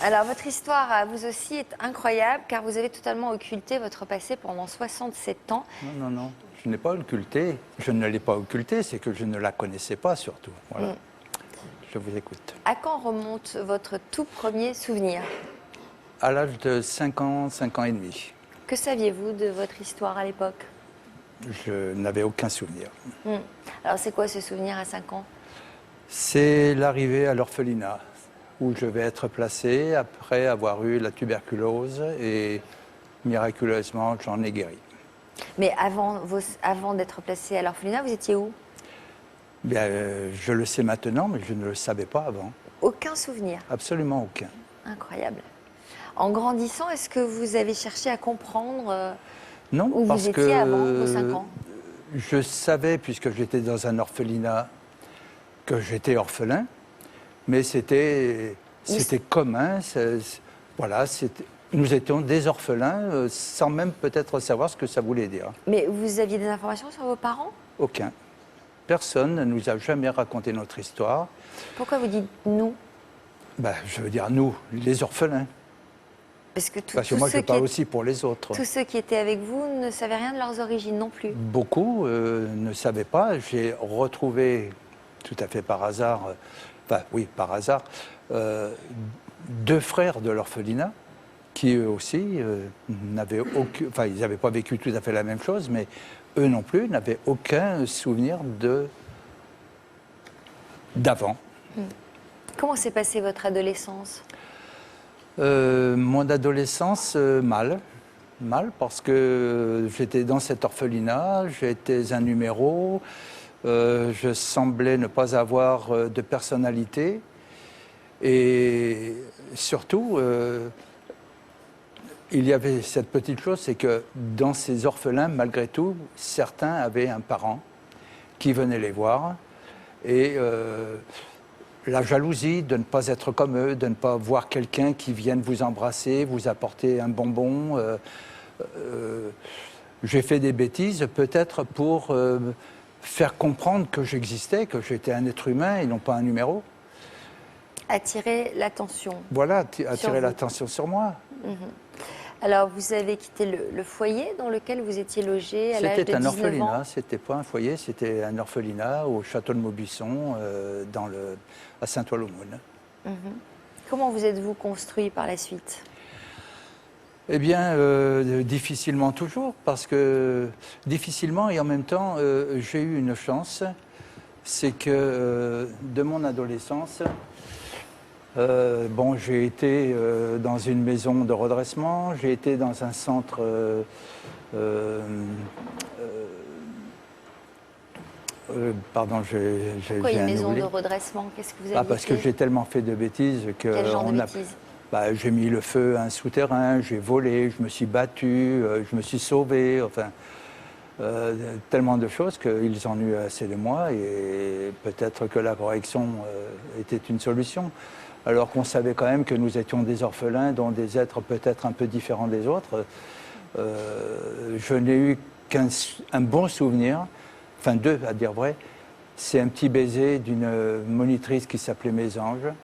Alors, votre histoire à vous aussi est incroyable car vous avez totalement occulté votre passé pendant 67 ans. Non, non, non, je n'ai pas occulté. Je ne l'ai pas occulté, c'est que je ne la connaissais pas surtout. Voilà. Je vous écoute. À quand remonte votre tout premier souvenir? À l'âge de 5 ans et demi, Que saviez-vous de votre histoire à l'époque? je n'avais aucun souvenir. Alors, c'est quoi ce souvenir à 5 ans? C'est l'arrivée à l'orphelinat, où je vais être placé après avoir eu la tuberculose et miraculeusement, j'en ai guéri. Mais avant d'être placé à l'orphelinat, vous étiez où? Bien, je le sais maintenant, mais je ne le savais pas avant. Aucun souvenir. Absolument aucun. Incroyable. En grandissant, est-ce que vous avez cherché à comprendre Non, où parce vous étiez avant vos 5 que ans? je savais, puisque j'étais dans un orphelinat, que j'étais orphelin, mais c'était commun. Voilà, nous étions des orphelins, sans même peut-être savoir ce que ça voulait dire. Mais vous aviez des informations sur vos parents? Aucun. Personne ne nous a jamais raconté notre histoire. Pourquoi vous dites nous? Ben, je veux dire, nous, les orphelins. Parce que Parce que moi, je parle aussi pour les autres. tous ceux qui étaient avec vous ne savaient rien de leurs origines non plus. Beaucoup ne savaient pas. J'ai retrouvé, tout à fait par hasard, enfin oui, par hasard, 2 frères de l'orphelinat qui eux aussi n'avaient aucun, enfin ils n'avaient pas vécu tout à fait la même chose, mais eux non plus n'avaient aucun souvenir d'avant. Comment s'est passée votre adolescence? Mon adolescence, mal. Mal parce que j'étais dans cet orphelinat, j'étais un numéro, je semblais ne pas avoir de personnalité et surtout, il y avait cette petite chose, c'est que dans ces orphelins, malgré tout, certains avaient un parent qui venait les voir et la jalousie de ne pas être comme eux, de ne pas voir quelqu'un qui vienne vous embrasser, vous apporter un bonbon. J'ai fait des bêtises peut-être pour faire comprendre que j'existais, que j'étais un être humain et non pas un numéro. Attirer l'attention. Voilà, attirer vous. l'attention sur moi. Alors, vous avez quitté le foyer dans lequel vous étiez logé à l'âge de 19 ans? C'était un orphelinat, c'était pas un foyer, c'était un orphelinat au château de Maubuisson, à Saint-Ouen-l'Aumône. Comment vous êtes-vous construit par la suite? Eh bien, difficilement toujours, parce que difficilement et en même temps, j'ai eu une chance, c'est que de mon adolescence, bon, j'ai été dans une maison de redressement, j'ai été dans un centre pardon, Pourquoi une maison de redressement? Qu'est-ce que vous avez parce que fait? j'ai tellement fait de bêtises que Quel genre de bêtises? j'ai mis le feu à un souterrain, j'ai volé, je me suis battu, je me suis sauvé, enfin, tellement de choses qu'ils en ont eu assez de moi et peut-être que la correction était une solution. Alors qu'on savait quand même que nous étions des orphelins, dont des êtres peut-être un peu différents des autres. Je n'ai eu qu'un bon souvenir, enfin 2 à dire vrai, c'est un petit baiser d'une monitrice qui s'appelait Mésange.